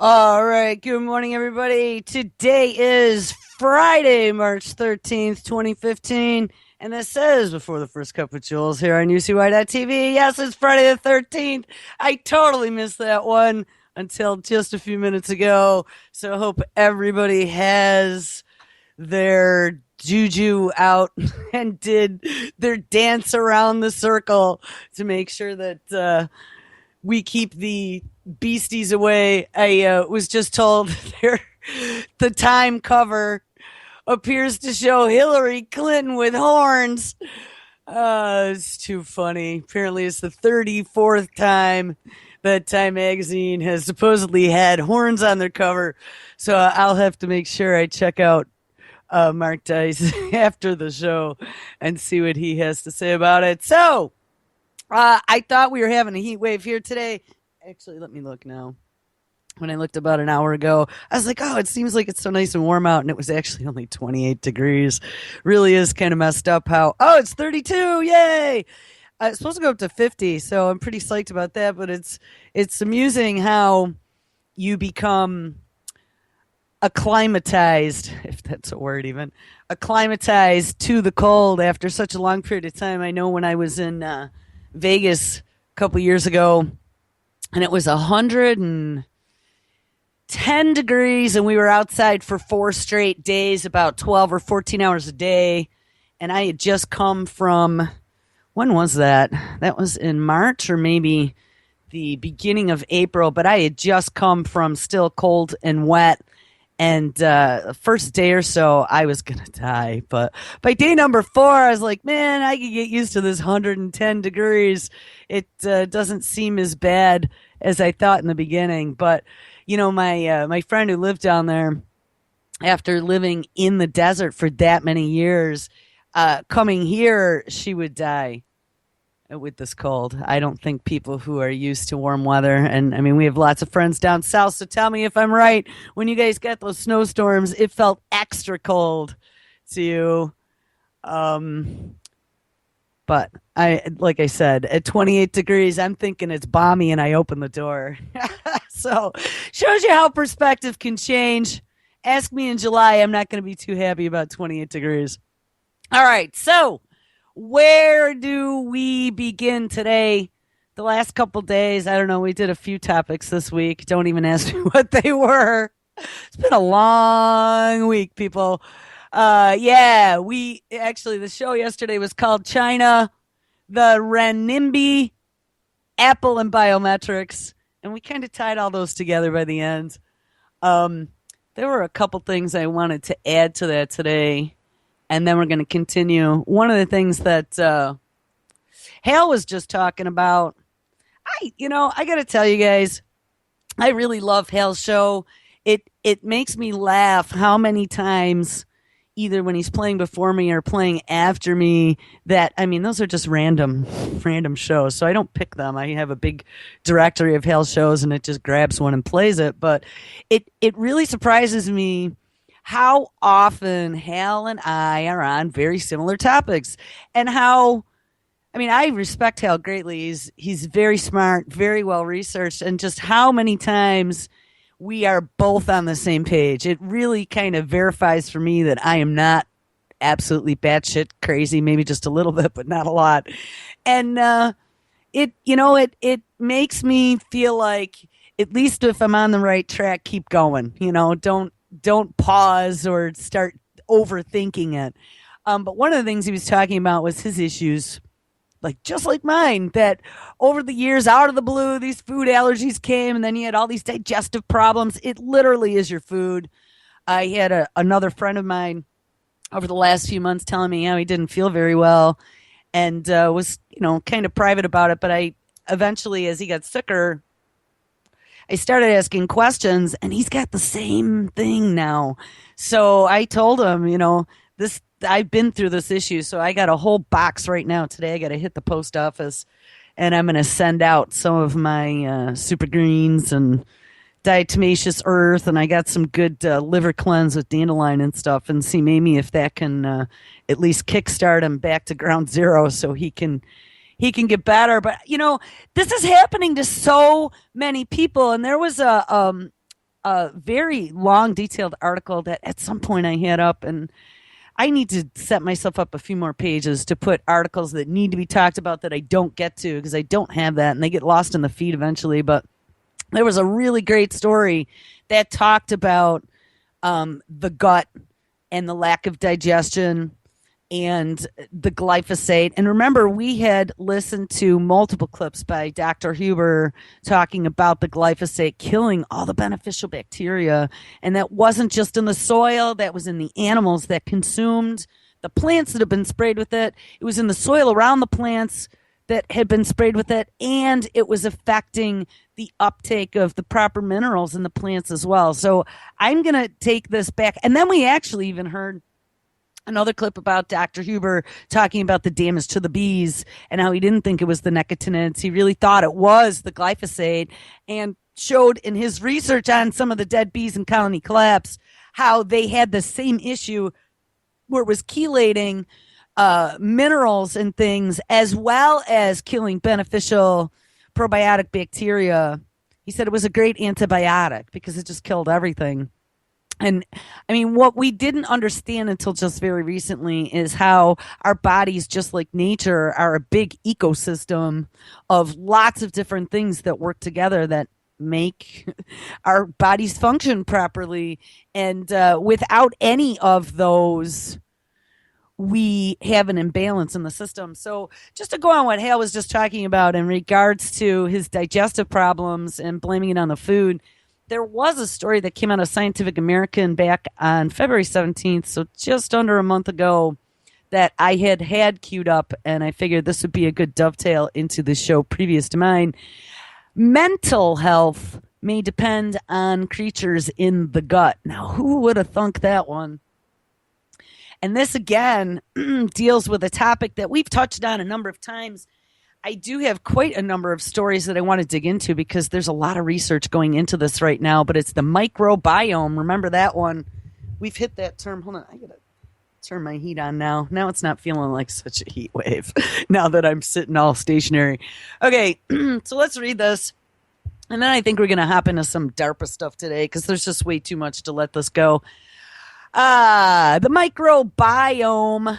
All right. Good morning, everybody. Today is Friday, March 13th, 2015. And this is Before the First Cup with Jules here on UCY.TV. Yes, it's Friday the 13th. I totally missed that one until just a few minutes ago. So I hope everybody has their juju out and did their dance around the circle to make sure that we keep the beasties away. I was just told the Time cover appears to show Hillary Clinton with horns. It's too funny. Apparently, it's the 34th time that Time magazine has supposedly had horns on their cover. So I'll have to make sure I check out Mark Dice after the show and see what he has to say about it. So I thought we were having a heat wave here today. Actually, let me look now. When I looked about an hour ago, I was like, oh, it seems like it's so nice and warm out. And it was actually only 28 degrees. Really is kind of messed up how, oh, it's 32. Yay. It's supposed to go up to 50. So I'm pretty psyched about that. But it's amusing how you become acclimatized, if that's a word even, acclimatized to the cold after such a long period of time. I know when I was in Vegas a couple years ago, and it was 110 degrees, and we were outside for 4 straight days, about 12 or 14 hours a day. And I had just come from, when was that? That was in March or maybe the beginning of April, but I had just come from still cold and wet. And the first day or so, I was going to die. But by day number 4, I was like, man, I can get used to this 110 degrees. It doesn't seem as bad as I thought in the beginning. But, you know, my friend who lived down there, after living in the desert for that many years, coming here, she would die with this cold. I don't think people who are used to warm weather, and I mean, we have lots of friends down south, so tell me if I'm right. When you guys got those snowstorms, it felt extra cold to you. But like I said, at 28 degrees, I'm thinking it's balmy and I open the door. So shows you how perspective can change. Ask me in July. I'm not going to be too happy about 28 degrees. All right. So where do we begin today? The last couple days, I don't know, we did a few topics this week. Don't even ask me what they were. It's been a long week, people. Yeah, we actually, the show yesterday was called China, the Renminbi, Apple, and Biometrics. And we kind of tied all those together by the end. There were a couple things I wanted to add to that today, and then we're going to continue. One of the things that Hale was just talking about, I got to tell you guys, I really love Hale's show. It makes me laugh how many times, either when he's playing before me or playing after me, that, I mean, those are just random shows. So I don't pick them. I have a big directory of Hale shows and it just grabs one and plays it. But it really surprises me how often Hal and I are on very similar topics, and how, I mean, I respect Hal greatly. He's very smart, very well researched, and just how many times we are both on the same page. It really kind of verifies for me that I am not absolutely batshit crazy, maybe just a little bit, but not a lot. And it makes me feel like, at least if I'm on the right track, keep going. Don't pause or start overthinking it. But one of the things he was talking about was his issues, like just like mine, that over the years, out of the blue, these food allergies came, and then he had all these digestive problems. It literally is your food. I had another friend of mine over the last few months telling me how he didn't feel very well, and was, kind of private about it. But I eventually, as he got sicker, I started asking questions, and he's got the same thing now. So I told him, this, I've been through this issue, so I got a whole box right now. Today I got to hit the post office, and I'm going to send out some of my super greens and diatomaceous earth, and I got some good liver cleanse with dandelion and stuff, and see maybe if that can at least kickstart him back to ground zero so he can get better. But this is happening to so many people, and there was a very long, detailed article that at some point I had up, and I need to set myself up a few more pages to put articles that need to be talked about that I don't get to because I don't have that and they get lost in the feed eventually. But there was a really great story that talked about the gut and the lack of digestion and the glyphosate. And remember, we had listened to multiple clips by Dr. Huber talking about the glyphosate killing all the beneficial bacteria. And that wasn't just in the soil, that was in the animals that consumed the plants that have been sprayed with it. It was in the soil around the plants that had been sprayed with it, and it was affecting the uptake of the proper minerals in the plants as well. So I'm going to take this back. And then we actually even heard another clip about Dr. Huber talking about the damage to the bees and how he didn't think it was the nicotinoids. He really thought it was the glyphosate, and showed in his research on some of the dead bees in colony collapse how they had the same issue where it was chelating minerals and things as well as killing beneficial probiotic bacteria. He said it was a great antibiotic because it just killed everything. And I mean, what we didn't understand until just very recently is how our bodies, just like nature, are a big ecosystem of lots of different things that work together that make our bodies function properly. And without any of those, we have an imbalance in the system. So just to go on what Hale was just talking about in regards to his digestive problems and blaming it on the food, there was a story that came out of Scientific American back on February 17th, so just under a month ago, that I had queued up, and I figured this would be a good dovetail into the show previous to mine. Mental health may depend on creatures in the gut. Now, who would have thunk that one? And this, again, deals with a topic that we've touched on a number of times. I do have quite a number of stories that I want to dig into because there's a lot of research going into this right now, but it's the microbiome. Remember that one? We've hit that term. Hold on. I got to turn my heat on now. Now it's not feeling like such a heat wave now that I'm sitting all stationary. Okay, so let's read this. And then I think we're going to hop into some DARPA stuff today because there's just way too much to let this go. The microbiome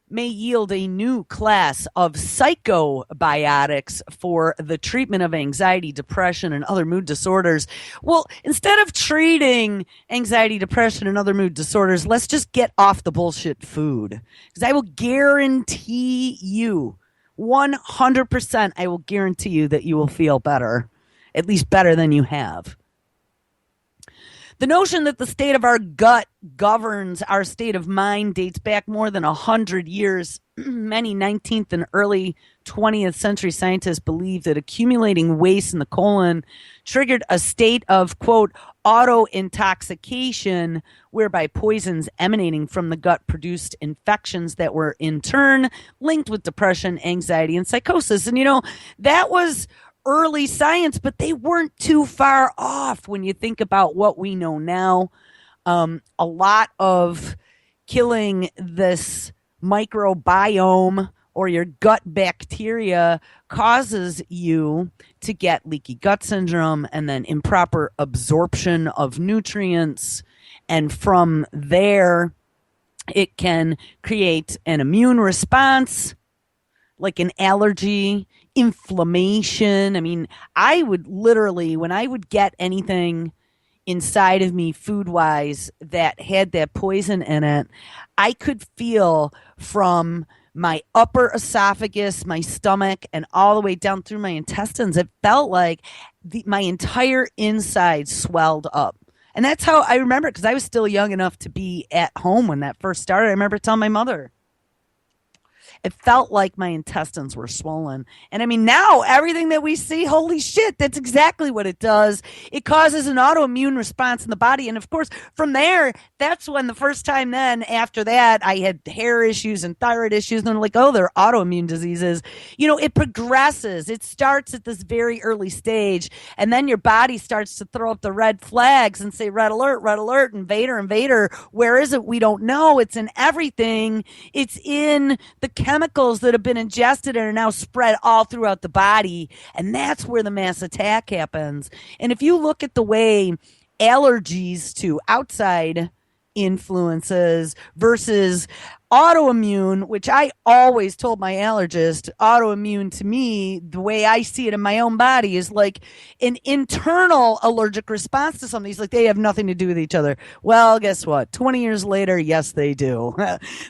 may yield a new class of psychobiotics for the treatment of anxiety, depression, and other mood disorders. Well, instead of treating anxiety, depression, and other mood disorders, let's just get off the bullshit food. Because I will guarantee you, 100%, I will guarantee you that you will feel better, at least better than you have. The notion that the state of our gut governs our state of mind dates back more than 100 years. Many 19th and early 20th century scientists believed that accumulating waste in the colon triggered a state of, quote, auto-intoxication, whereby poisons emanating from the gut produced infections that were in turn linked with depression, anxiety, and psychosis. And, you know, that was early science, but they weren't too far off when you think about what we know now. A lot of killing this microbiome or your gut bacteria causes you to get leaky gut syndrome and then improper absorption of nutrients. And from there, it can create an immune response, like an allergy, inflammation. I mean, I would literally, when I would get anything inside of me food-wise that had that poison in it, I could feel from my upper esophagus, my stomach, and all the way down through my intestines. It felt like my entire inside swelled up. And that's how I remember it, because I was still young enough to be at home when that first started. I remember telling my mother, it felt like my intestines were swollen. And I mean, now everything that we see, holy shit, that's exactly what it does. It causes an autoimmune response in the body. And of course, from there, that's when the first time then after that, I had hair issues and thyroid issues. And I'm like, oh, they're autoimmune diseases. You know, it progresses. It starts at this very early stage. And then your body starts to throw up the red flags and say, red alert, invader, invader. Where is it? We don't know. It's in everything. It's in the chemicals that have been ingested and are now spread all throughout the body. And that's where the mass attack happens. And if you look at the way allergies to outside influences versus autoimmune, which I always told my allergist, autoimmune to me, the way I see it in my own body, is like an internal allergic response to something. He's like, they have nothing to do with each other. Well, guess what? 20 years later, yes, they do.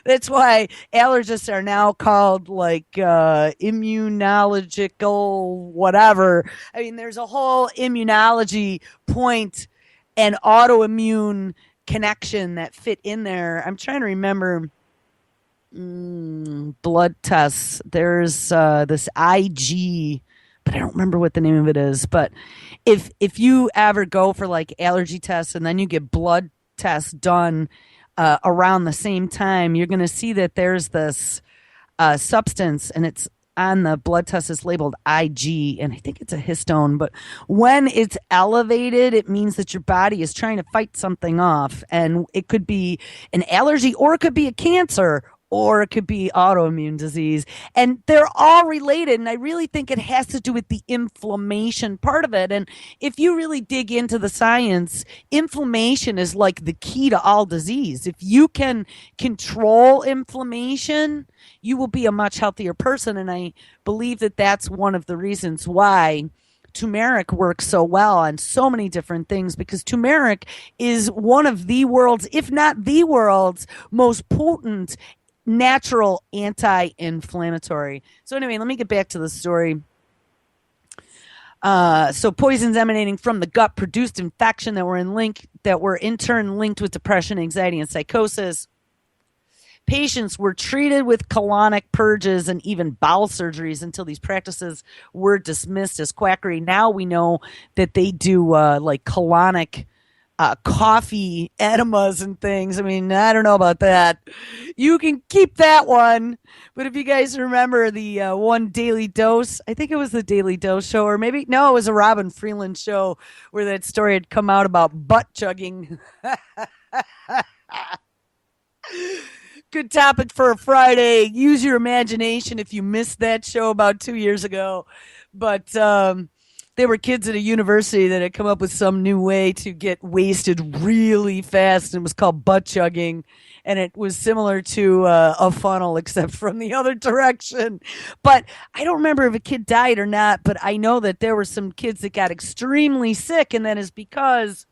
That's why allergists are now called like immunological, whatever. I mean, there's a whole immunology point and autoimmune connection that fit in there. I'm trying to remember blood tests. There's this IG, but I don't remember what the name of it is. But if you ever go for like allergy tests and then you get blood tests done around the same time, you're going to see that there's this substance, and it's on the blood test is labeled IG, and I think it's a histone. But when it's elevated, it means that your body is trying to fight something off, and it could be an allergy, or it could be a cancer, or it could be autoimmune disease. And they're all related. And I really think it has to do with the inflammation part of it. And if you really dig into the science, inflammation is like the key to all disease. If you can control inflammation, you will be a much healthier person. And I believe that that's one of the reasons why turmeric works so well on so many different things, because turmeric is one of the world's, if not the world's, most potent natural anti-inflammatory. So anyway, let me get back to the story. So poisons emanating from the gut produced infection that were in turn linked with depression, anxiety, and psychosis. Patients were treated with colonic purges and even bowel surgeries until these practices were dismissed as quackery. Now we know that they do like colonic coffee enemas and things. I mean, I don't know about that. You can keep that one. But if you guys remember the one Daily Dose, I think it was the Daily Dose show, or maybe, no, it was a Robin Freeland show where that story had come out about butt chugging. Good topic for a Friday. Use your imagination if you missed that show about 2 years ago. But there were kids at a university that had come up with some new way to get wasted really fast. And it was called butt chugging. And it was similar to a funnel, except from the other direction. But I don't remember if a kid died or not. But I know that there were some kids that got extremely sick. And that is because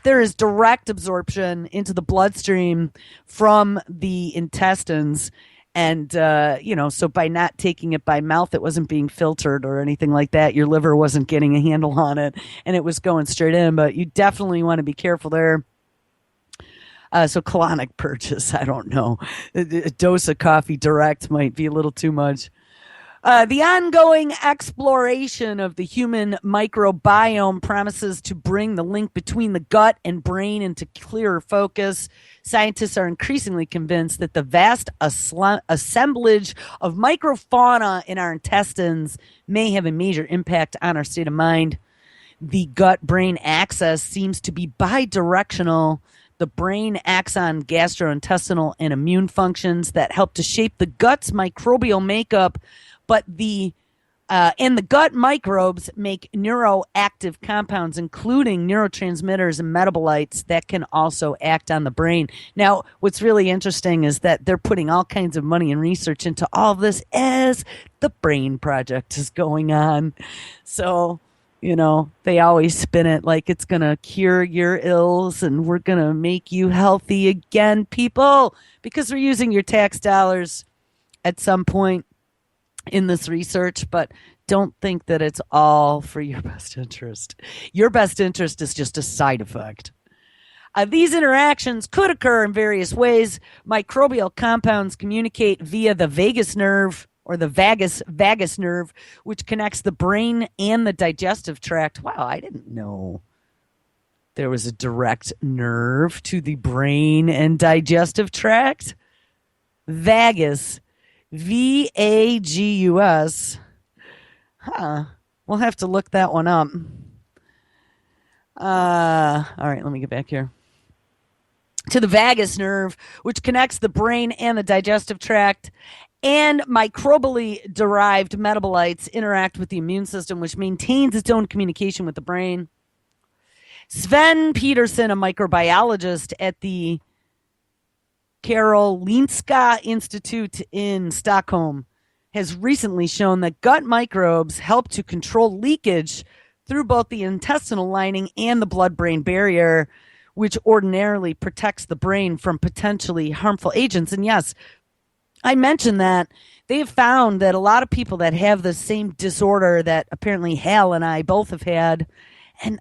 there is direct absorption into the bloodstream from the intestines. And, so by not taking it by mouth, it wasn't being filtered or anything like that. Your liver wasn't getting a handle on it, and it was going straight in. But you definitely want to be careful there. So colonic purchase, I don't know. A dose of coffee direct might be a little too much. The ongoing exploration of the human microbiome promises to bring the link between the gut and brain into clearer focus. Scientists are increasingly convinced that the vast assemblage of microfauna in our intestines may have a major impact on our state of mind. The gut-brain axis seems to be bidirectional. The brain acts on gastrointestinal and immune functions that help to shape the gut's microbial makeup, but the gut microbes make neuroactive compounds, including neurotransmitters and metabolites that can also act on the brain. Now, what's really interesting is that they're putting all kinds of money and research into all of this as the Brain Project is going on. So, they always spin it like it's going to cure your ills and we're going to make you healthy again, people, because we're using your tax dollars at some point in this research. But don't think that it's all for your best interest. Your best interest is just a side effect. These interactions could occur in various ways. Microbial compounds communicate via the vagus nerve, or the vagus nerve, which connects the brain and the digestive tract. Wow, I didn't know there was a direct nerve to the brain and digestive tract. Vagus. Vagus. Huh. We'll have to look that one up. All right, let me get back here. To the vagus nerve, which connects the brain and the digestive tract, and microbially derived metabolites interact with the immune system, which maintains its own communication with the brain. Sven Peterson, a microbiologist at the Karolinska Institute in Stockholm, has recently shown that gut microbes help to control leakage through both the intestinal lining and the blood-brain barrier, which ordinarily protects the brain from potentially harmful agents. And yes, I mentioned that they have found that a lot of people that have the same disorder that apparently Hal and I both have had, and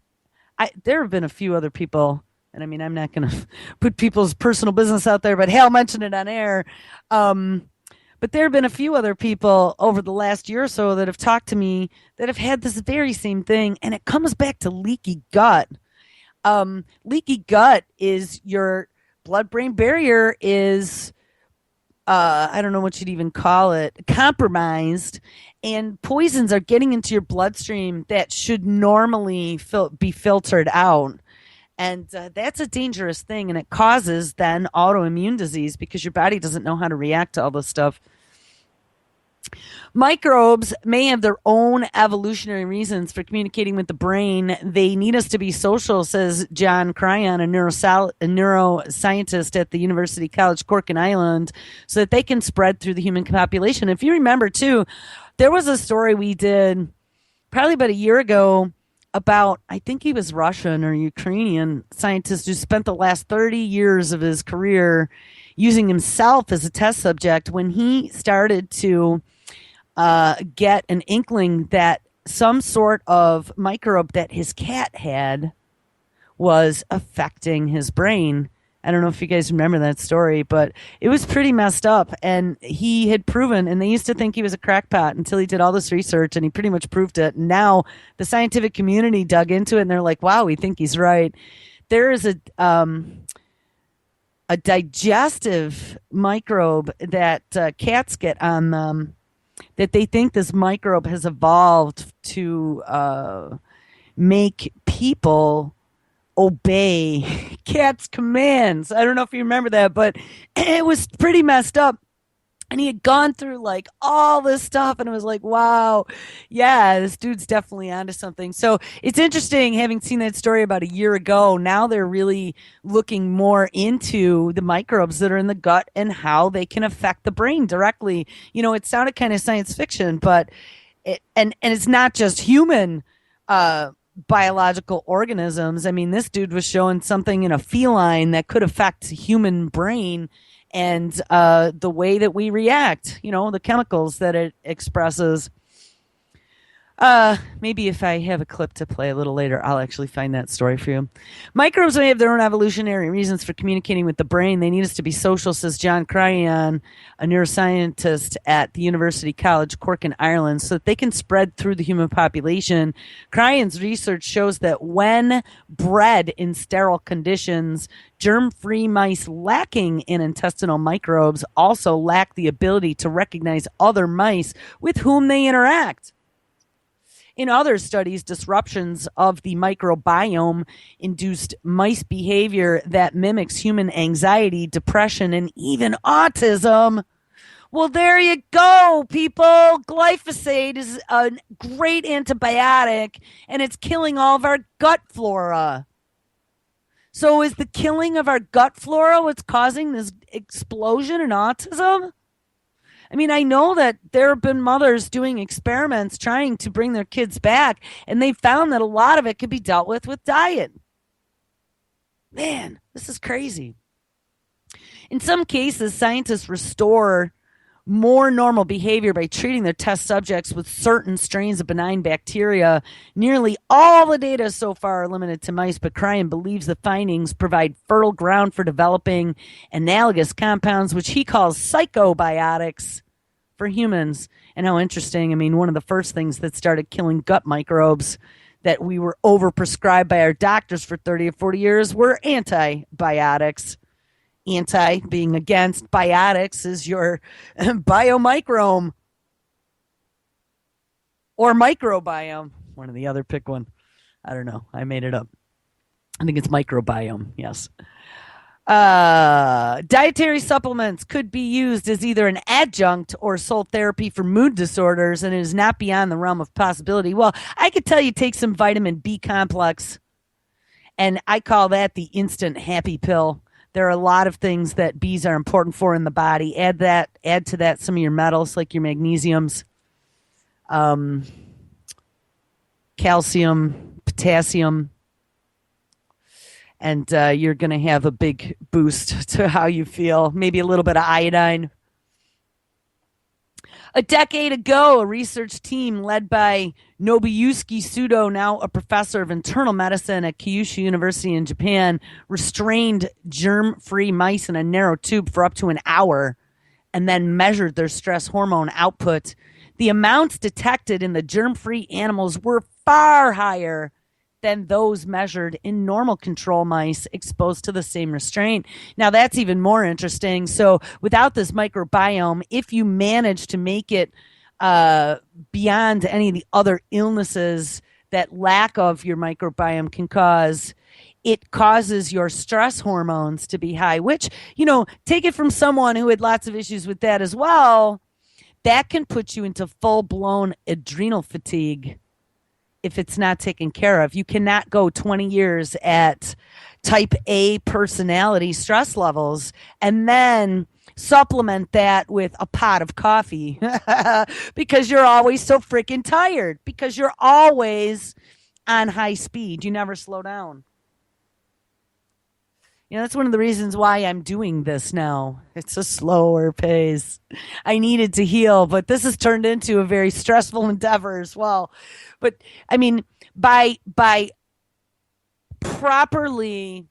there have been a few other people, and I mean, I'm not going to put people's personal business out there, but Hal mentioned it on air. But there have been a few other people over the last year or so that have talked to me that have had this very same thing, and it comes back to leaky gut. Leaky gut is your blood-brain barrier is, I don't know what you'd even call it, compromised, and poisons are getting into your bloodstream that should normally be filtered out. And that's a dangerous thing, and it causes then autoimmune disease because your body doesn't know how to react to all this stuff. Microbes may have their own evolutionary reasons for communicating with the brain. They need us to be social, says John Cryan, a neuroscientist at the University College Cork in Ireland, so that they can spread through the human population. If you remember, too, there was a story we did probably about a year ago about, I think he was Russian or Ukrainian scientist who spent the last 30 years of his career using himself as a test subject when he started to get an inkling that some sort of microbe that his cat had was affecting his brain. I don't know if you guys remember that story, but it was pretty messed up. And he had proven, and they used to think he was a crackpot until he did all this research, and he pretty much proved it. And now the scientific community dug into it, and they're like, wow, we think he's right. There is a digestive microbe that cats get on them that they think this microbe has evolved to make people obey cats' commands. I don't know if you remember that, but it was pretty messed up. And he had gone through like all this stuff, and it was like, wow, yeah, this dude's definitely onto something. So it's interesting having seen that story about a year ago. Now they're really looking more into the microbes that are in the gut and how they can affect the brain directly. You know, it sounded kind of science fiction, but and it's not just human biological organisms. I mean, this dude was showing something in a feline that could affect human brain and the way that we react, you know, the chemicals that it expresses. Maybe if I have a clip to play a little later, I'll actually find that story for you. Microbes may have their own evolutionary reasons for communicating with the brain. They need us to be social, says John Cryan, a neuroscientist at the University College Cork in Ireland, so that they can spread through the human population. Cryan's research shows that when bred in sterile conditions, germ-free mice lacking in intestinal microbes also lack the ability to recognize other mice with whom they interact. In other studies, disruptions of the microbiome induced mice behavior that mimics human anxiety, depression, and even autism. Well, there you go, people. Glyphosate is a great antibiotic, and it's killing all of our gut flora. So is the killing of our gut flora what's causing this explosion in autism? I mean, I know that there have been mothers doing experiments trying to bring their kids back, and they found that a lot of it could be dealt with diet. Man, this is crazy. In some cases, scientists restore more normal behavior by treating their test subjects with certain strains of benign bacteria. Nearly all the data so far are limited to mice, but Cryan believes the findings provide fertile ground for developing analogous compounds, which he calls psychobiotics, for humans. And how interesting. I mean, one of the first things that started killing gut microbes that we were overprescribed by our doctors for 30 or 40 years were antibiotics. Anti being against, biotics is your biomicrome or microbiome. One or the other, pick one. I don't know. I made it up. I think it's microbiome. Yes. Dietary supplements could be used as either an adjunct or sole therapy for mood disorders, and it is not beyond the realm of possibility. Well, I could tell you take some vitamin B complex And I call that the instant happy pill. There are a lot of things that bees are important for in the body. Add to that some of your metals like your magnesiums, um, calcium, potassium, and you're going to have a big boost to how you feel. Maybe a little bit of iodine. A decade ago, a research team led by Nobuyuki Sudo, now a professor of internal medicine at Kyushu University in Japan, restrained germ-free mice in a narrow tube for up to an hour and then measured their stress hormone output. The amounts detected in the germ-free animals were far higher than those measured in normal control mice exposed to the same restraint. Now, that's even more interesting. So without this microbiome, if you manage to make it beyond any of the other illnesses that lack of your microbiome can cause, it causes your stress hormones to be high, which, take it from someone who had lots of issues with that as well, that can put you into full-blown adrenal fatigue if it's not taken care of. You cannot go 20 years at type A personality stress levels and then supplement that with a pot of coffee because you're always so freaking tired, because you're always on high speed. You never slow down. That's one of the reasons why I'm doing this now. It's a slower pace. I needed to heal, but this has turned into a very stressful endeavor as well. But I mean, by properly,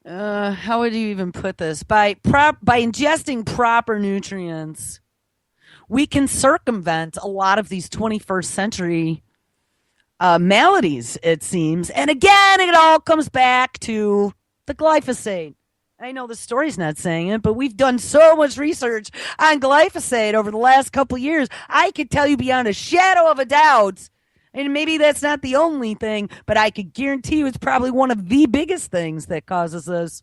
how would you even put this? By ingesting proper nutrients, we can circumvent a lot of these 21st century maladies, it seems. And again, it all comes back to the glyphosate. I know the story's not saying it, but we've done so much research on glyphosate over the last couple of years. I could tell you beyond a shadow of a doubt, and maybe that's not the only thing, but I could guarantee you it's probably one of the biggest things that causes this.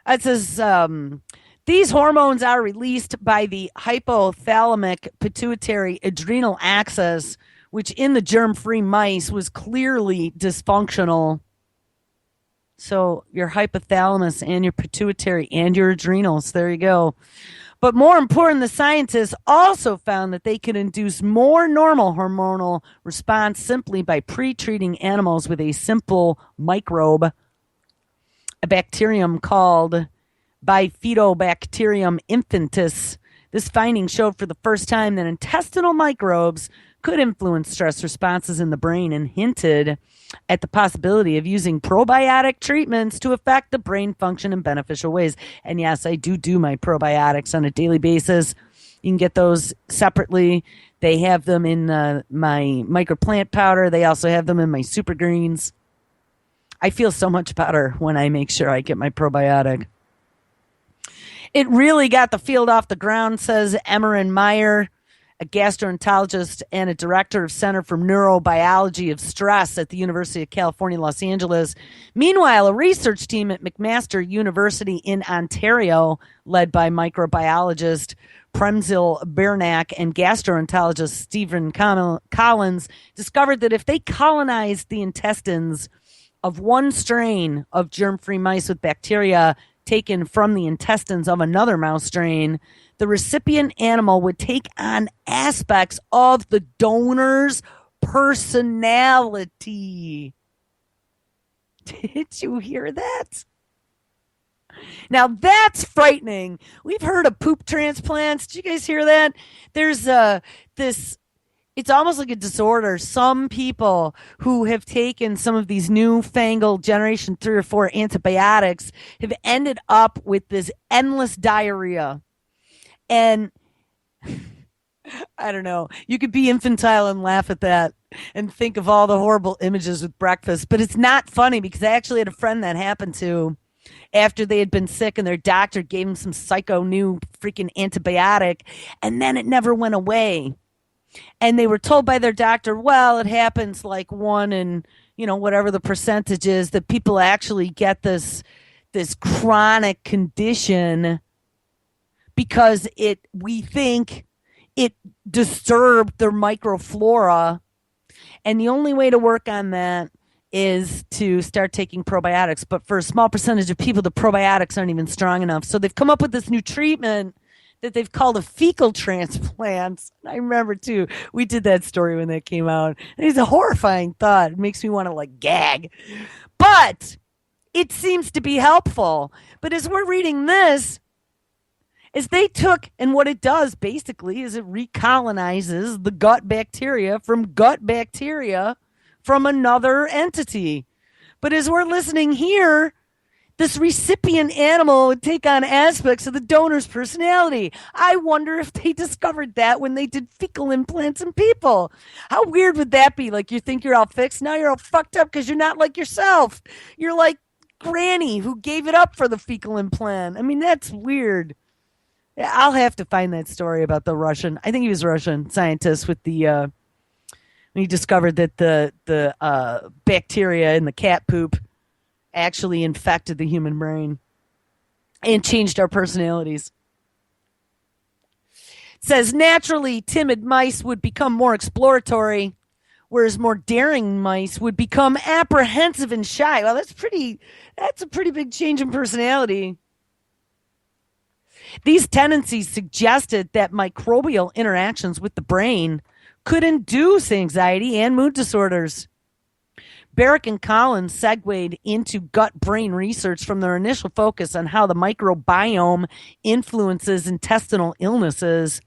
It says, these hormones are released by the hypothalamic pituitary adrenal axis, which in the germ-free mice was clearly dysfunctional. So your hypothalamus and your pituitary and your adrenals, there you go. But more important, the scientists also found that they could induce more normal hormonal response simply by pre-treating animals with a simple microbe, a bacterium called Bifidobacterium infantis. This finding showed for the first time that intestinal microbes could influence stress responses in the brain and hinted at the possibility of using probiotic treatments to affect the brain function in beneficial ways. And yes, I do my probiotics on a daily basis. You can get those separately. They have them in my microplant powder. They also have them in my super greens. I feel so much better when I make sure I get my probiotic. It really got the field off the ground, says Emmerin Meyer, a gastroenterologist and a director of Center for Neurobiology of Stress at the University of California, Los Angeles. Meanwhile, a research team at McMaster University in Ontario, led by microbiologist Premzil Bernack and gastroenterologist Stephen Collins, discovered that if they colonized the intestines of one strain of germ-free mice with bacteria taken from the intestines of another mouse strain, the recipient animal would take on aspects of the donor's personality. Did you hear that? Now that's frightening. We've heard of poop transplants. Did you guys hear that? There's this, it's almost like a disorder. Some people who have taken some of these newfangled generation 3 or 4 antibiotics have ended up with this endless diarrhea. And I don't know, you could be infantile and laugh at that and think of all the horrible images with breakfast, but it's not funny because I actually had a friend that happened to after they had been sick and their doctor gave them some psycho new freaking antibiotic and then it never went away. And they were told by their doctor, well, it happens like 1 in, whatever the percentage is, that people actually get this chronic condition because we think it disturbed their microflora. And the only way to work on that is to start taking probiotics. But for a small percentage of people, the probiotics aren't even strong enough. So they've come up with this new treatment that they've called a fecal transplant. I remember too, we did that story when that came out. And it's a horrifying thought. It makes me want to like gag. But it seems to be helpful. But as we're reading this, is they took, and what it does basically is it recolonizes the gut bacteria from another entity. But as we're listening here, this recipient animal would take on aspects of the donor's personality. I wonder if they discovered that when they did fecal implants in people. How weird would that be? Like, you think you're all fixed, now you're all fucked up because you're not like yourself. You're like Granny who gave it up for the fecal implant. I mean, that's weird. I'll have to find that story about the Russian, I think he was a Russian scientist with the, when he discovered that the bacteria in the cat poop actually infected the human brain and changed our personalities. It says naturally timid mice would become more exploratory, whereas more daring mice would become apprehensive and shy. Well, that's a pretty big change in personality. These tendencies suggested that microbial interactions with the brain could induce anxiety and mood disorders. Barrick and Collins segued into gut-brain research from their initial focus on how the microbiome influences intestinal illnesses.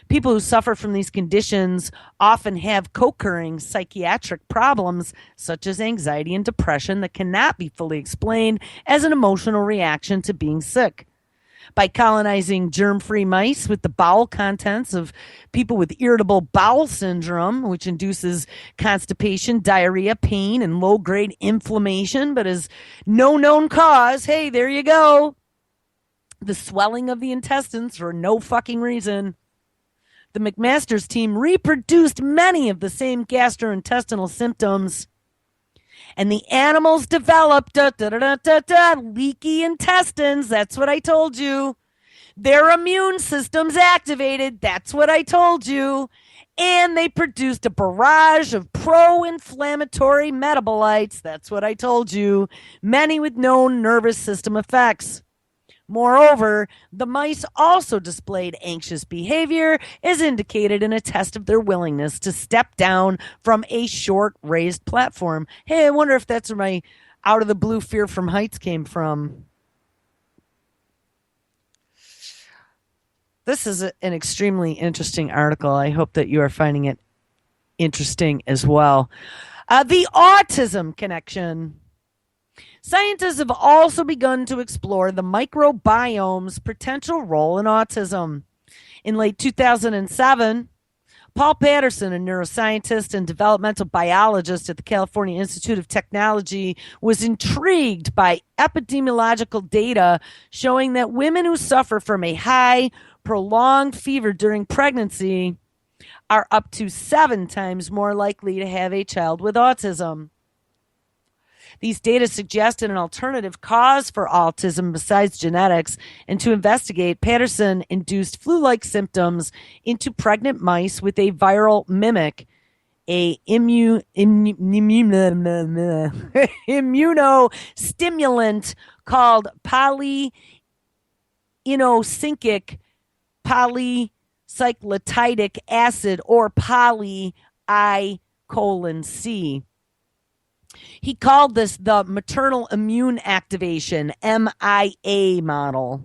People who suffer from these conditions often have co-occurring psychiatric problems such as anxiety and depression that cannot be fully explained as an emotional reaction to being sick. By colonizing germ-free mice with the bowel contents of people with irritable bowel syndrome, which induces constipation, diarrhea, pain, and low-grade inflammation, but is no known cause, hey, there you go. The swelling of the intestines for no fucking reason. The McMaster's team reproduced many of the same gastrointestinal symptoms. And the animals developed leaky intestines. That's what I told you. Their immune system's activated. That's what I told you. And they produced a barrage of pro-inflammatory metabolites. That's what I told you. Many with known nervous system effects. Moreover, the mice also displayed anxious behavior, as indicated in a test of their willingness to step down from a short raised platform. Hey, I wonder if that's where my out of the blue fear from heights came from. This is an extremely interesting article. I hope that you are finding it interesting as well. The autism connection. Scientists have also begun to explore the microbiome's potential role in autism. In late 2007, Paul Patterson, a neuroscientist and developmental biologist at the California Institute of Technology, was intrigued by epidemiological data showing that women who suffer from a high, prolonged fever during pregnancy are up to 7 times more likely to have a child with autism. These data suggested an alternative cause for autism besides genetics, and to investigate, Patterson induced flu-like symptoms into pregnant mice with a viral mimic, a immunostimulant called polyinosyncic polycyclitidic acid, or poly-I:(C). He called this the maternal immune activation, MIA model.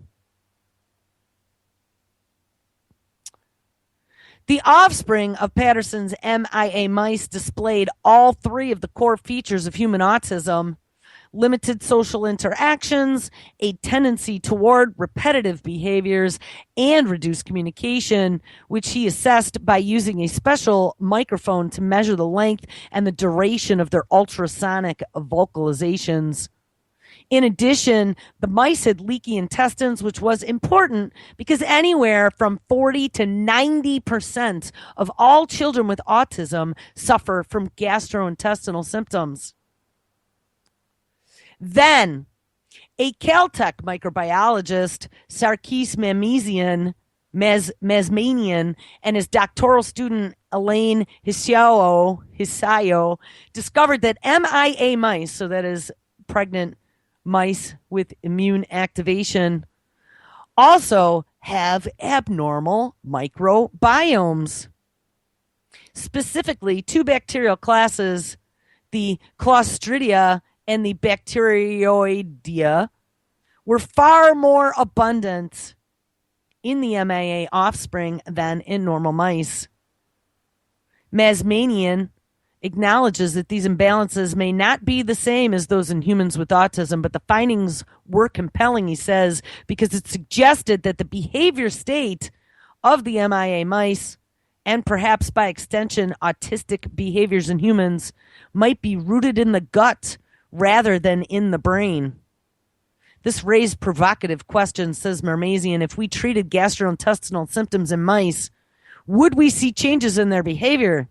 The offspring of Patterson's MIA mice displayed all 3 of the core features of human autism: limited social interactions, a tendency toward repetitive behaviors, and reduced communication, which he assessed by using a special microphone to measure the length and the duration of their ultrasonic vocalizations. In addition, the mice had leaky intestines, which was important because anywhere from 40 to 90% of all children with autism suffer from gastrointestinal symptoms. Then, a Caltech microbiologist, Sarkis Mazmanian, and his doctoral student Elaine Hisayo discovered that MIA mice, so that is pregnant mice with immune activation, also have abnormal microbiomes. Specifically, two bacterial classes, the Clostridia and the Bacteroidea, were far more abundant in the MIA offspring than in normal mice. Mazmanian acknowledges that these imbalances may not be the same as those in humans with autism, but the findings were compelling, he says, because it suggested that the behavior state of the MIA mice, and perhaps by extension autistic behaviors in humans, might be rooted in the gut rather than in the brain. This raised provocative questions, says Marmazian. If we treated gastrointestinal symptoms in mice, would we see changes in their behavior?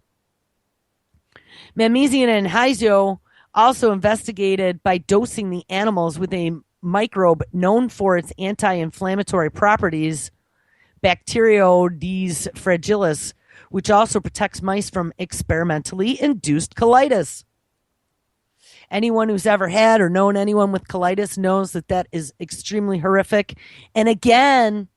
Marmazian and Hizio also investigated by dosing the animals with a microbe known for its anti-inflammatory properties, Bacteroides fragilis, which also protects mice from experimentally induced colitis. Anyone who's ever had or known anyone with colitis knows that that is extremely horrific. And again,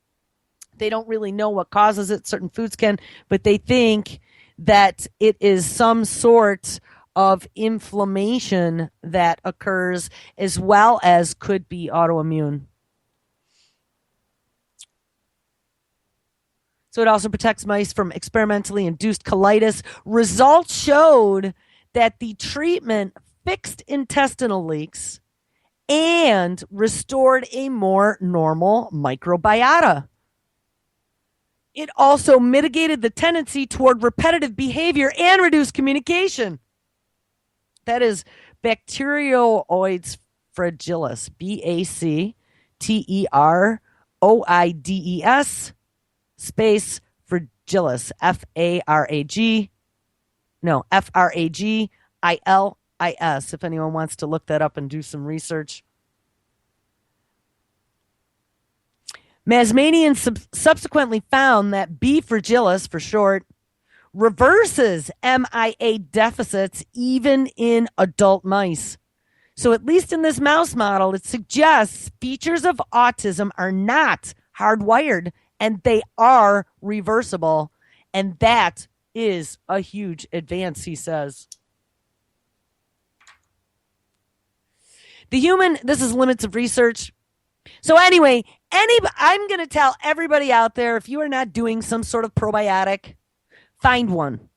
they don't really know what causes it. Certain foods can, but they think that it is some sort of inflammation that occurs as well as could be autoimmune. So it also protects mice from experimentally induced colitis. Results showed that the treatment fixed intestinal leaks and restored a more normal microbiota. It also mitigated the tendency toward repetitive behavior and reduced communication. That is Bacteroides fragilis, Bacteroides space fragilis, Fragil IS, if anyone wants to look that up and do some research. Mazmanian subsequently found that B. fragilis, for short, reverses MIA deficits even in adult mice. So at least in this mouse model, it suggests features of autism are not hardwired and they are reversible. And that is a huge advance, he says. This is limits of research. So anyway, I'm going to tell everybody out there, if you are not doing some sort of probiotic, find one.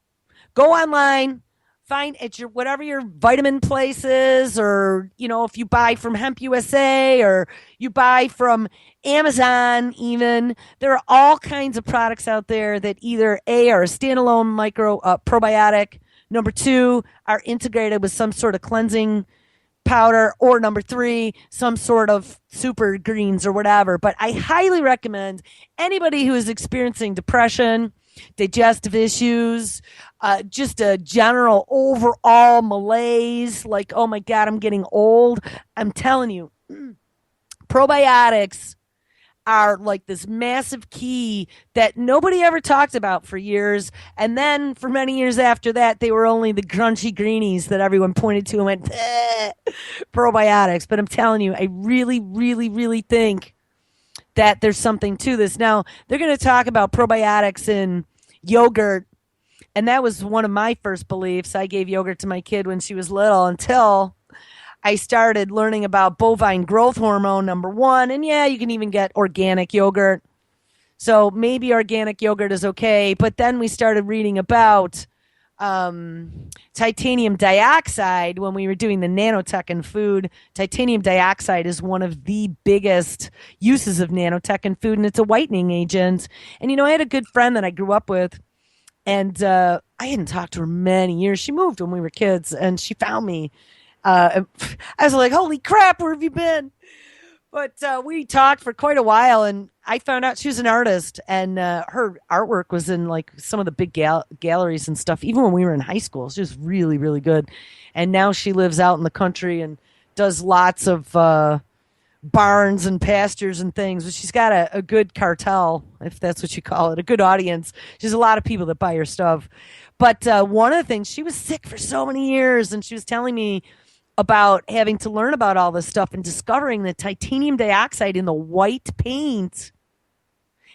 Go online, find at your whatever your vitamin place is, or if you buy from Hemp USA or you buy from Amazon even. There are all kinds of products out there that either A, are a standalone probiotic, number 2, are integrated with some sort of cleansing powder, or number 3, some sort of super greens or whatever. But I highly recommend anybody who is experiencing depression, digestive issues, just a general overall malaise, like, oh my God, I'm getting old. I'm telling you, probiotics are like this massive key that nobody ever talked about for years. And then for many years after that, they were only the crunchy greenies that everyone pointed to and went, probiotics. But I'm telling you, I really, really, really think that there's something to this. Now, they're going to talk about probiotics in yogurt. And that was one of my first beliefs. I gave yogurt to my kid when she was little until I started learning about bovine growth hormone, number 1. And yeah, you can even get organic yogurt. So maybe organic yogurt is okay. But then we started reading about titanium dioxide when we were doing the nanotech in food. Titanium dioxide is one of the biggest uses of nanotech in food, and it's a whitening agent. And, I had a good friend that I grew up with, and I hadn't talked to her many years. She moved when we were kids, and she found me. I was like, holy crap, where have you been? But we talked for quite a while, and I found out she was an artist, and her artwork was in like some of the big galleries and stuff, even when we were in high school. She was really, really good. And now she lives out in the country and does lots of barns and pastures and things, but she's got a good cartel, if that's what you call it, a good audience. She's a lot of people that buy her stuff. But one of the things, she was sick for so many years, and she was telling me about having to learn about all this stuff and discovering that titanium dioxide in the white paint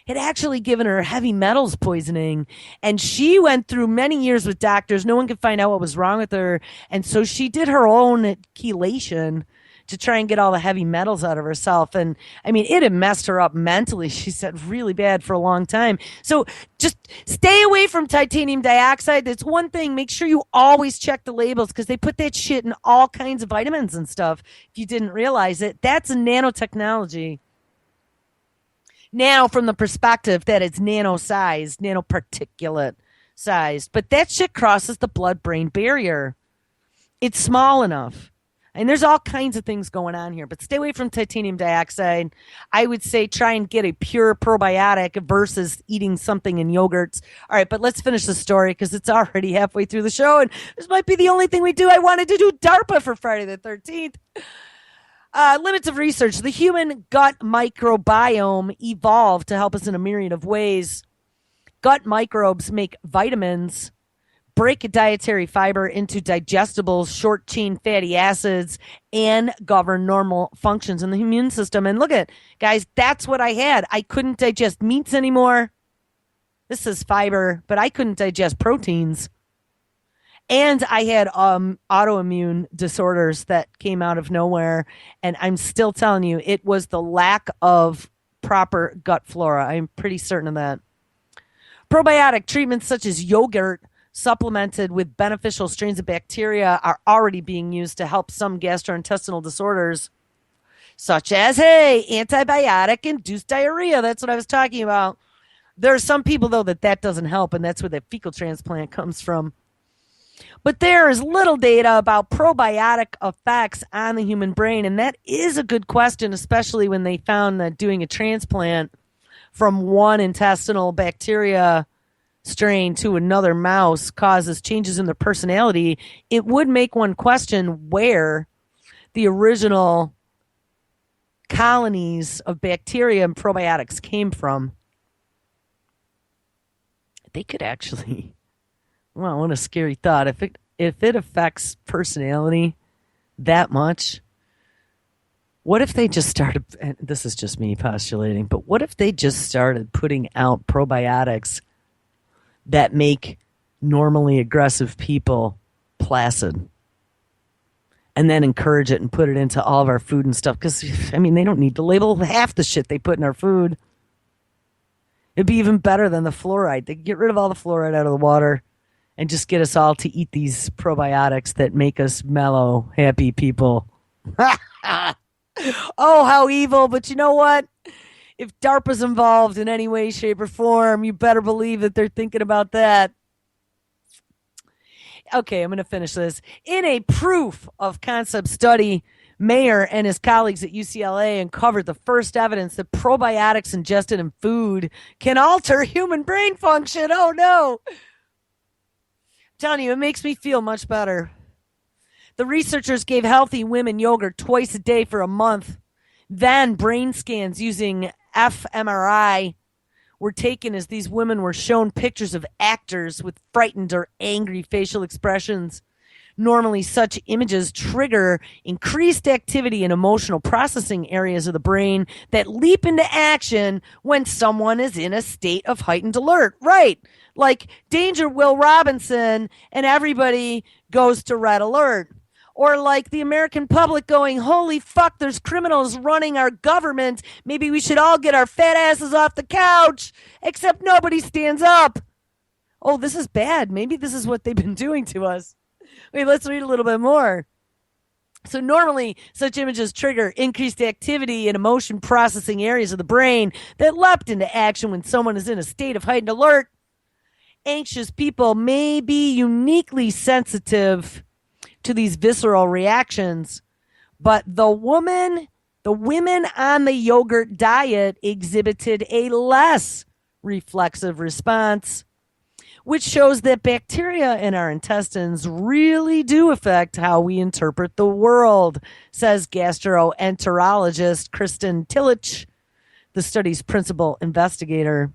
had actually given her heavy metals poisoning. And she went through many years with doctors. No one could find out what was wrong with her. And so she did her own chelation to try and get all the heavy metals out of herself. And I mean, it had messed her up mentally. She said really bad for a long time. So just stay away from titanium dioxide. That's one thing. Make sure you always check the labels because they put that shit in all kinds of vitamins and stuff. If you didn't realize it, that's a nanotechnology. Now, from the perspective that it's nano-sized, nanoparticulate sized, but that shit crosses the blood-brain barrier. It's small enough. And there's all kinds of things going on here, but stay away from titanium dioxide. I would say try and get a pure probiotic versus eating something in yogurts. All right, but let's finish the story because it's already halfway through the show, and this might be the only thing we do. I wanted to do DARPA for Friday the 13th. Limits of research. The human gut microbiome evolved to help us in a myriad of ways. Gut microbes make vitamins, break dietary fiber into digestible short chain fatty acids, and govern normal functions in the immune system. And look at, guys, that's what I had. I couldn't digest meats anymore. This is fiber, but I couldn't digest proteins. And I had autoimmune disorders that came out of nowhere. And I'm still telling you, it was the lack of proper gut flora. I'm pretty certain of that. Probiotic treatments such as yogurt supplemented with beneficial strains of bacteria are already being used to help some gastrointestinal disorders, such as, hey, antibiotic-induced diarrhea. That's what I was talking about. There are some people, though, that doesn't help, and that's where the fecal transplant comes from. But there is little data about probiotic effects on the human brain, and that is a good question, especially when they found that doing a transplant from one intestinal bacteria strain to another mouse causes changes in their personality. It would make one question where the original colonies of bacteria and probiotics came from. They could actually, well, what a scary thought. If it affects personality that much, what if they just started, and this is just me postulating, but what if they just started putting out probiotics that make normally aggressive people placid, and then encourage it and put it into all of our food and stuff? Because, I mean, they don't need to label half the shit they put in our food. It'd be even better than the fluoride. They get rid of all the fluoride out of the water and just get us all to eat these probiotics that make us mellow, happy people. Oh, how evil. But you know what? If DARPA's involved in any way, shape, or form, you better believe that they're thinking about that. Okay, I'm going to finish this. In a proof of concept study, Mayer and his colleagues at UCLA uncovered the first evidence that probiotics ingested in food can alter human brain function. Oh, no. I'm telling you, it makes me feel much better. The researchers gave healthy women yogurt twice a day for a month. Then brain scans using fMRI were taken as these women were shown pictures of actors with frightened or angry facial expressions. Normally, such images trigger increased activity in emotional processing areas of the brain that leap into action when someone is in a state of heightened alert. Right. Like Danger Will Robinson and everybody goes to red alert. Or like the American public going, holy fuck, there's criminals running our government. Maybe we should all get our fat asses off the couch, except nobody stands up. Oh, this is bad. Maybe this is what they've been doing to us. Wait, let's read a little bit more. So normally, such images trigger increased activity in emotion processing areas of the brain that leapt into action when someone is in a state of heightened alert. Anxious people may be uniquely sensitive to these visceral reactions, but the women on the yogurt diet exhibited a less reflexive response. which shows that bacteria in our intestines really do affect how we interpret the world, says gastroenterologist Kristen Tillich, the study's principal investigator.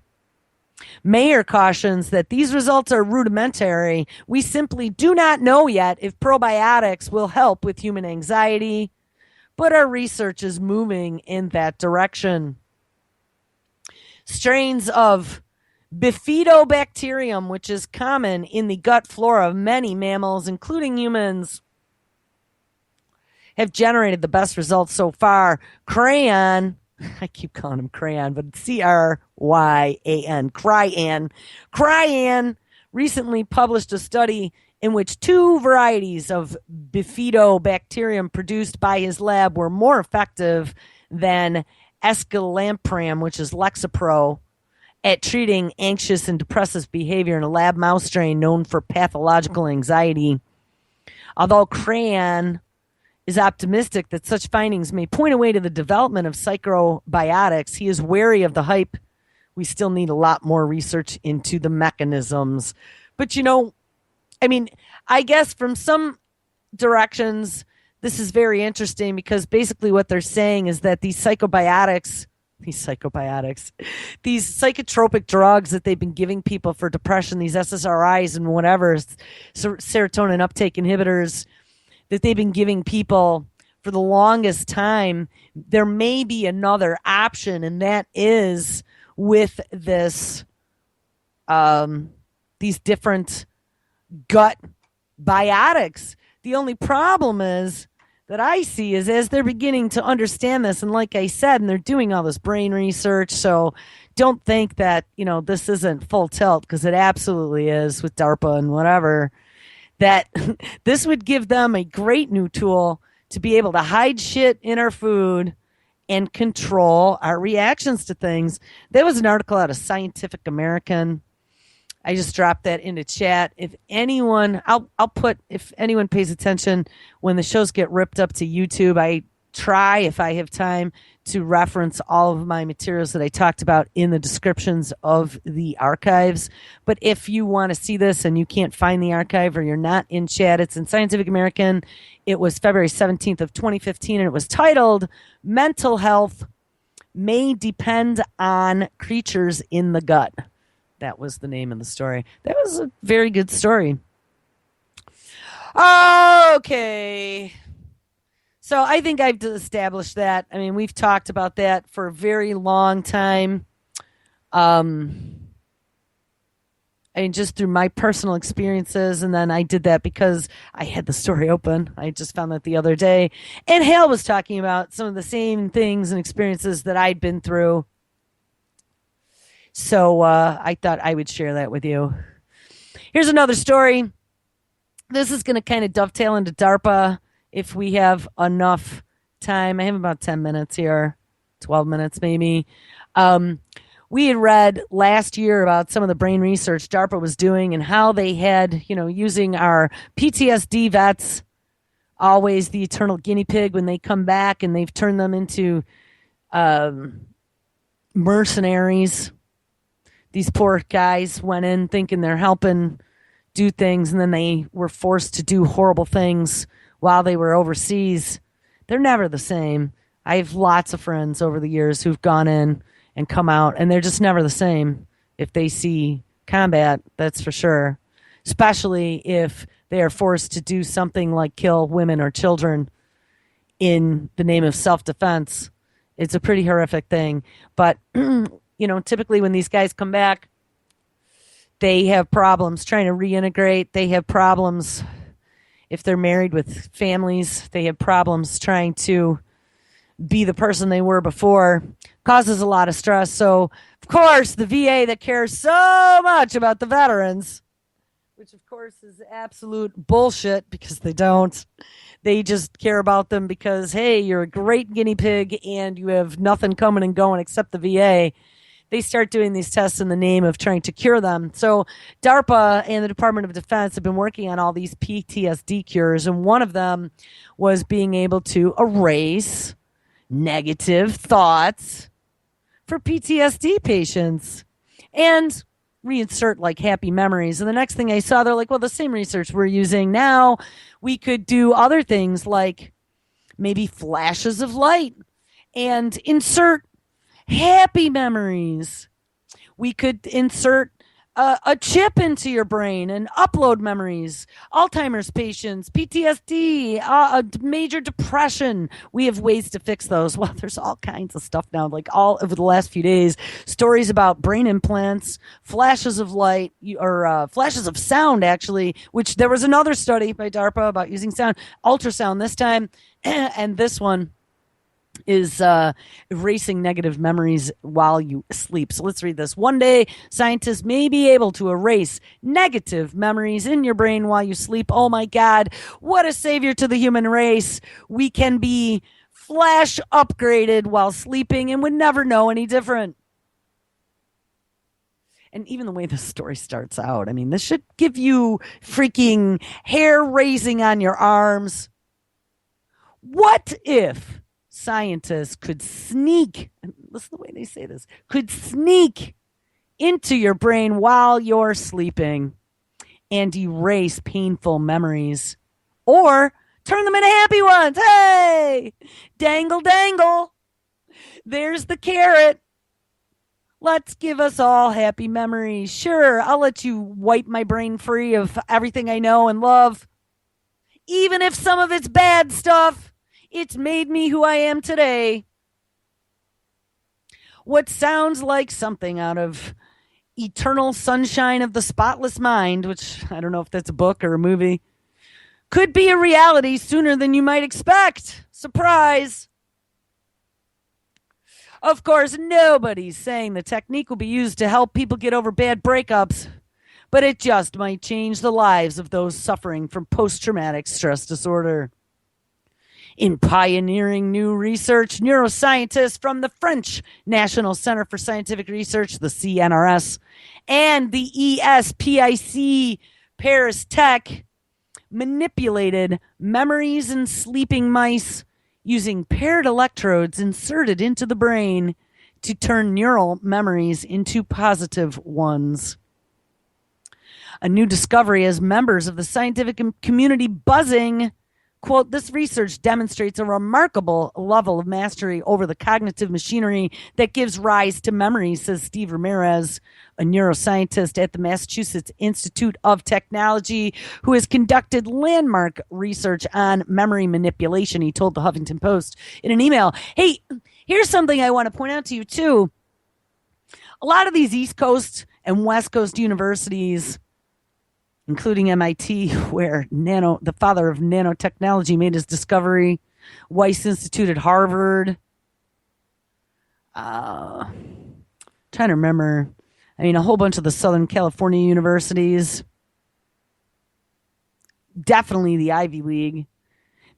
Mayer cautions that these results are rudimentary. We simply do not know yet if probiotics will help with human anxiety, but our research is moving in that direction. Strains of Bifidobacterium, which is common in the gut flora of many mammals, including humans, have generated the best results so far. Crayon, I keep calling him Crayon, but Cryan, Cryan recently published a study in which two varieties of Bifidobacterium produced by his lab were more effective than escalampram, which is Lexapro, at treating anxious and depressive behavior in a lab mouse strain known for pathological anxiety. Although Crayon is optimistic that such findings may point a way to the development of psychobiotics, he is wary of the hype. We still need a lot more research into the mechanisms. But, I guess from some directions, this is very interesting because basically what they're saying is that these psychotropic drugs that they've been giving people for depression, these SSRIs and whatever, serotonin uptake inhibitors, that they've been giving people for the longest time, there may be another option, and that is with this these different gut biotics. The only problem is that I see is as they're beginning to understand this, and like I said, and they're doing all this brain research, so don't think that, this isn't full tilt, because it absolutely is with DARPA and whatever, that this would give them a great new tool to be able to hide shit in our food and control our reactions to things. There was an article out of Scientific American. I just dropped that into chat. If anyone, I'll put, if anyone pays attention when the shows get ripped up to YouTube, I try, if I have time, to reference all of my materials that I talked about in the descriptions of the archives. But if you want to see this and you can't find the archive or you're not in chat, it's in Scientific American. It was February 17th of 2015, and it was titled Mental Health May Depend on Creatures in the Gut. That was the name of the story. That was a very good story. Okay. So I think I've established that. I mean, we've talked about that for a very long time. Just through my personal experiences, and then I did that because I had the story open. I just found that the other day. And Hale was talking about some of the same things and experiences that I'd been through. So I thought I would share that with you. Here's another story. This is going to kind of dovetail into DARPA if we have enough time. I have about 10 minutes here, 12 minutes maybe. We had read last year about some of the brain research DARPA was doing and how they had, using our PTSD vets, always the eternal guinea pig when they come back, and they've turned them into mercenaries. These poor guys went in thinking they're helping do things, and then they were forced to do horrible things while they were overseas. They're never the same. I have lots of friends over the years who've gone in and come out, and they're just never the same if they see combat, that's for sure. Especially if they are forced to do something like kill women or children in the name of self-defense. It's a pretty horrific thing. But typically when these guys come back, they have problems trying to reintegrate. They have problems if they're married with families. They have problems trying to be the person they were before. Causes a lot of stress. So, of course, the VA that cares so much about the veterans, which, of course, is absolute bullshit because they don't. They just care about them because, hey, you're a great guinea pig and you have nothing coming and going except the VA. They start doing these tests in the name of trying to cure them. So DARPA and the Department of Defense have been working on all these PTSD cures, and one of them was being able to erase negative thoughts for PTSD patients. And reinsert like happy memories. And the next thing I saw, they're like, well, the same research we're using now, we could do other things like maybe flashes of light and insert happy memories. We could insert a chip into your brain and upload memories. Alzheimer's patients, PTSD, major depression. We have ways to fix those. Well, there's all kinds of stuff now, like all over the last few days, stories about brain implants, flashes of light, or flashes of sound, actually, which there was another study by DARPA about using sound, ultrasound this time, and this one is erasing negative memories while you sleep. So let's read this. One day, scientists may be able to erase negative memories in your brain while you sleep. Oh my God, what a savior to the human race. We can be flash upgraded while sleeping and would never know any different. And even the way this story starts out, I mean, this should give you freaking hair raising on your arms. What if scientists could sneak, listen to the way they say this, could sneak into your brain while you're sleeping and erase painful memories or turn them into happy ones? Hey, dangle, dangle. There's the carrot. Let's give us all happy memories. Sure, I'll let you wipe my brain free of everything I know and love, even if some of it's bad stuff. It's made me who I am today. What sounds like something out of Eternal Sunshine of the Spotless Mind, which I don't know if that's a book or a movie, could be a reality sooner than you might expect. Surprise! Of course, nobody's saying the technique will be used to help people get over bad breakups, but it just might change the lives of those suffering from post-traumatic stress disorder. In pioneering new research, neuroscientists from the French National Center for Scientific Research, the CNRS, and the ESPIC Paris Tech manipulated memories in sleeping mice using paired electrodes inserted into the brain to turn neural memories into positive ones. A new discovery has members of the scientific community buzzing. Quote, this research demonstrates a remarkable level of mastery over the cognitive machinery that gives rise to memory, says Steve Ramirez, a neuroscientist at the Massachusetts Institute of Technology, who has conducted landmark research on memory manipulation, he told the Huffington Post in an email. Hey, here's something I want to point out to you, too. A lot of these East Coast and West Coast universities, including MIT, where the father of nanotechnology made his discovery, Weiss Institute at Harvard. Trying to remember. I mean, a whole bunch of the Southern California universities. Definitely the Ivy League.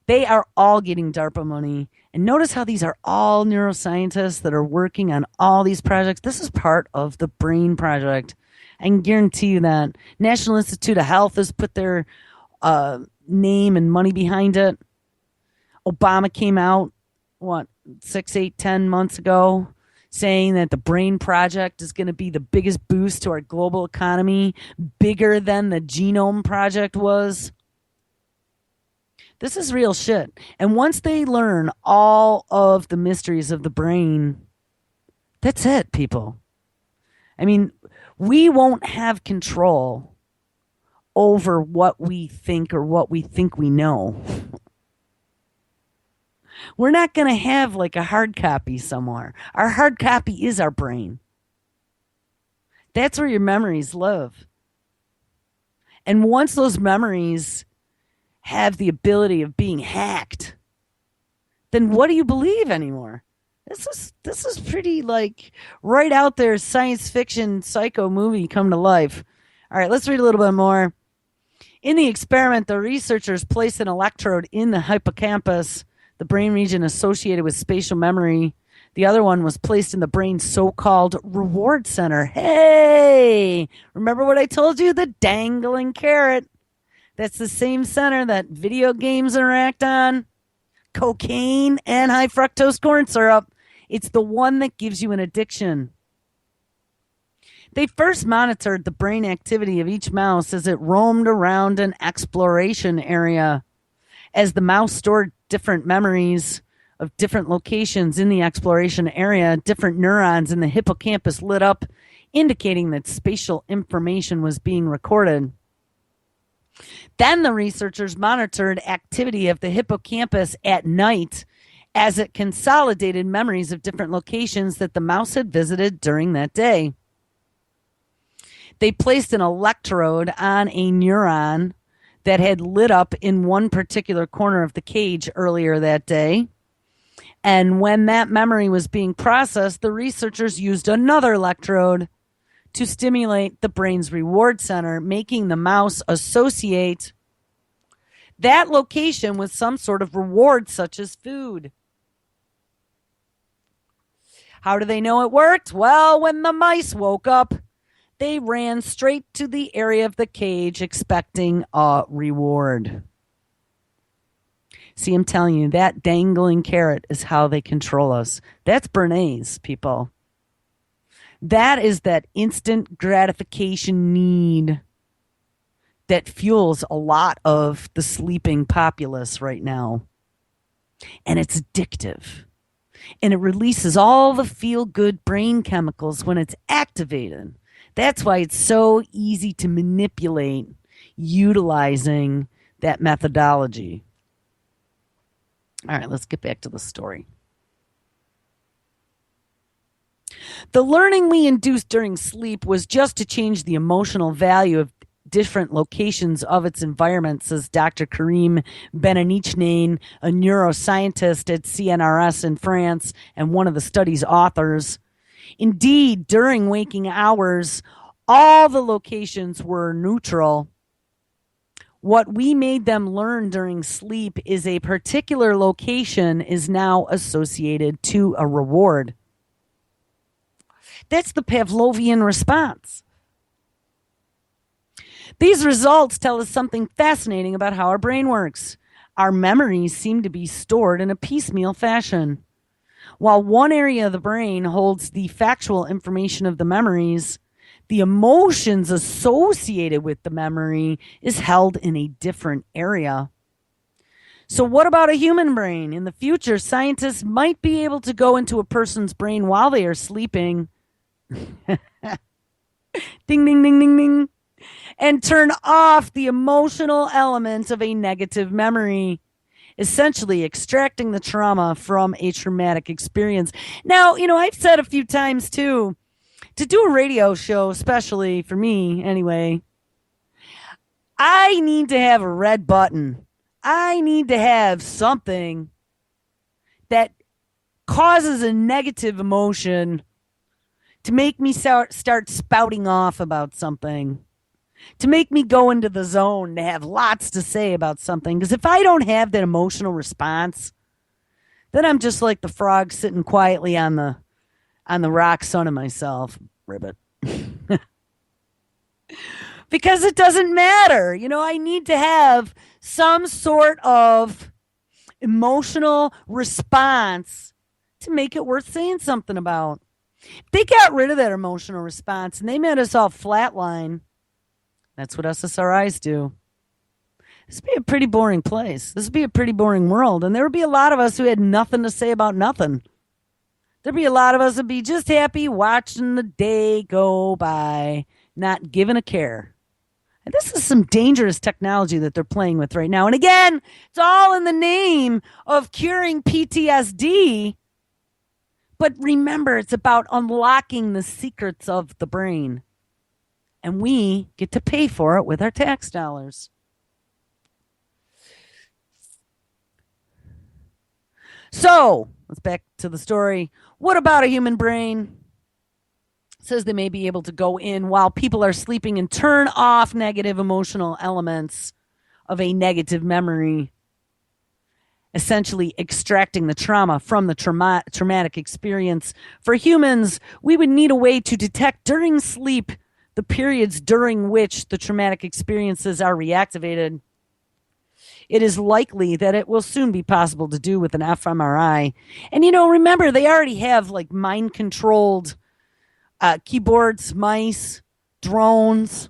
They are all getting DARPA money. And notice how these are all neuroscientists that are working on all these projects. This is part of the BRAIN project. I can guarantee you that. National Institute of Health has put their name and money behind it. Obama came out, 6, 8, 10 months ago, saying that the BRAIN project is going to be the biggest boost to our global economy, bigger than the Genome Project was. This is real shit. And once they learn all of the mysteries of the brain, that's it, people. I mean, we won't have control over what we think or what we think we know. We're not going to have like a hard copy somewhere. Our hard copy is our brain. That's where your memories live. And once those memories have the ability of being hacked, then what do you believe anymore? This is pretty like right out there science fiction psycho movie come to life. All right, let's read a little bit more. In the experiment, the researchers placed an electrode in the hippocampus, the brain region associated with spatial memory. The other one was placed in the brain's so-called reward center. Hey, remember what I told you? The dangling carrot. That's the same center that video games interact on. Cocaine and high fructose corn syrup. It's the one that gives you an addiction. They first monitored the brain activity of each mouse as it roamed around an exploration area. As the mouse stored different memories of different locations in the exploration area, different neurons in the hippocampus lit up, indicating that spatial information was being recorded. Then the researchers monitored activity of the hippocampus at night as it consolidated memories of different locations that the mouse had visited during that day. They placed an electrode on a neuron that had lit up in one particular corner of the cage earlier that day. And when that memory was being processed, the researchers used another electrode to stimulate the brain's reward center, making the mouse associate that location with some sort of reward, such as food. How do they know it worked? Well, when the mice woke up, they ran straight to the area of the cage expecting a reward. See, I'm telling you, that dangling carrot is how they control us. That's Bernays, people. That is that instant gratification need that fuels a lot of the sleeping populace right now. And it's addictive. And it releases all the feel-good brain chemicals when it's activated. That's why it's so easy to manipulate utilizing that methodology. All right, let's get back to the story. The learning we induced during sleep was just to change the emotional value of different locations of its environment, says Dr. Karim Benanichnain, a neuroscientist at CNRS in France and one of the study's authors. Indeed, during waking hours, all the locations were neutral. What we made them learn during sleep is a particular location is now associated to a reward. That's the Pavlovian response. These results tell us something fascinating about how our brain works. Our memories seem to be stored in a piecemeal fashion. While one area of the brain holds the factual information of the memories, the emotions associated with the memory is held in a different area. So what about a human brain? In the future, scientists might be able to go into a person's brain while they are sleeping. Ding, ding, ding, ding, ding. And turn off the emotional element of a negative memory, essentially extracting the trauma from a traumatic experience. Now, I've said a few times too, to do a radio show, especially for me anyway, I need to have a red button. I need to have something that causes a negative emotion to make me start spouting off about something, to make me go into the zone, to have lots to say about something. Because if I don't have that emotional response, then I'm just like the frog sitting quietly on the rock sunning myself. Ribbit. Because it doesn't matter. I need to have some sort of emotional response to make it worth saying something about. If they got rid of that emotional response and they made us all flatline, that's what SSRIs do. This would be a pretty boring place. This would be a pretty boring world. And there would be a lot of us who had nothing to say about nothing. There'd be a lot of us who'd be just happy watching the day go by, not giving a care. And this is some dangerous technology that they're playing with right now. And again, it's all in the name of curing PTSD. But remember, it's about unlocking the secrets of the brain. And we get to pay for it with our tax dollars. So, let's back to the story. What about a human brain? It says they may be able to go in while people are sleeping and turn off negative emotional elements of a negative memory, essentially extracting the trauma from the traumatic experience. For humans, we would need a way to detect during sleep the periods during which the traumatic experiences are reactivated. It is likely that it will soon be possible to do with an fMRI. And remember, they already have like mind-controlled keyboards, mice, drones.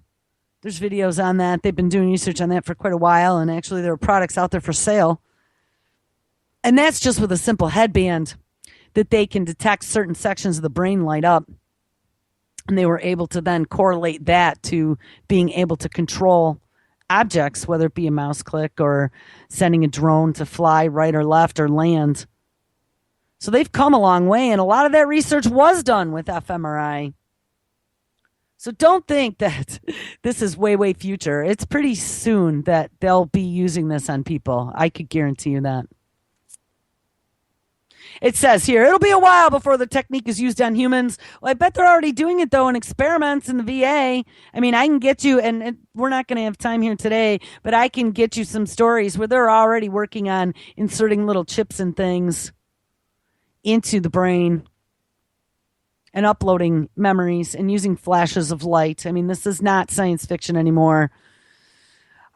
There's videos on that. They've been doing research on that for quite a while, and actually there are products out there for sale. And that's just with a simple headband that they can detect certain sections of the brain light up. And they were able to then correlate that to being able to control objects, whether it be a mouse click or sending a drone to fly right or left or land. So they've come a long way, and a lot of that research was done with fMRI. So don't think that this is way, way future. It's pretty soon that they'll be using this on people. I could guarantee you that. It says here, it'll be a while before the technique is used on humans. Well, I bet they're already doing it, though, in experiments in the VA. I mean, I can get you, and we're not going to have time here today, but I can get you some stories where they're already working on inserting little chips and things into the brain and uploading memories and using flashes of light. I mean, this is not science fiction anymore.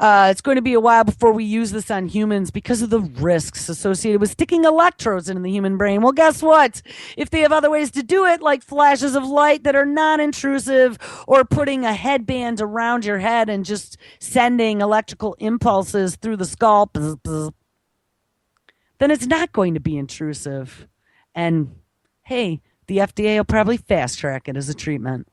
It's going to be a while before we use this on humans because of the risks associated with sticking electrodes into the human brain. Well, guess what? If they have other ways to do it, like flashes of light that are non-intrusive, or putting a headband around your head and just sending electrical impulses through the skull, then it's not going to be intrusive. And hey, the FDA will probably fast track it as a treatment.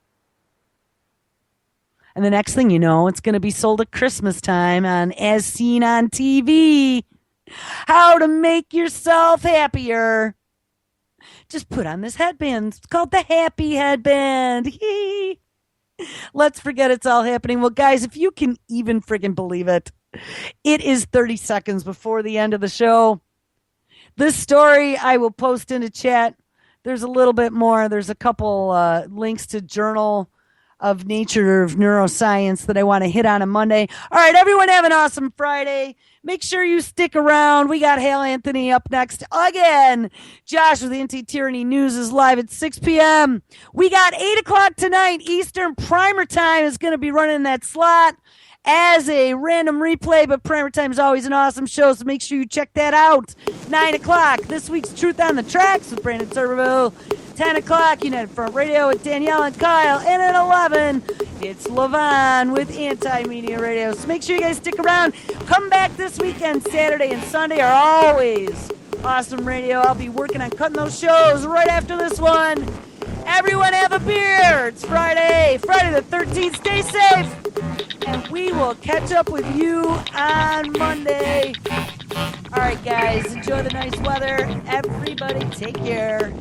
And the next thing you know, it's going to be sold at Christmas time on As Seen on TV. How to make yourself happier. Just put on this headband. It's called the Happy Headband. Let's forget it's all happening. Well, guys, if you can even friggin' believe it, it is 30 seconds before the end of the show. This story I will post in a chat. There's a little bit more. There's a couple links to Journal of Nature of Neuroscience that I want to hit on Monday. All right, everyone have an awesome Friday. Make sure you stick around. We got Hale Anthony up next again. Josh with the Anti-Tyranny News is live at 6 p.m. We got 8 o'clock tonight. Eastern Primer Time is going to be running that slot as a random replay, but Primer Time is always an awesome show, so make sure you check that out. 9 o'clock, this week's Truth on the Tracks with Brandon Tuberville. 10 o'clock, United Front Radio with Danielle and Kyle. And at 11, it's Levon with Anti-Media Radio. So make sure you guys stick around. Come back this weekend. Saturday and Sunday are always awesome radio. I'll be working on cutting those shows right after this one. Everyone have a beer. It's Friday the 13th. Stay safe. And we will catch up with you on Monday. All right, guys. Enjoy the nice weather. Everybody take care.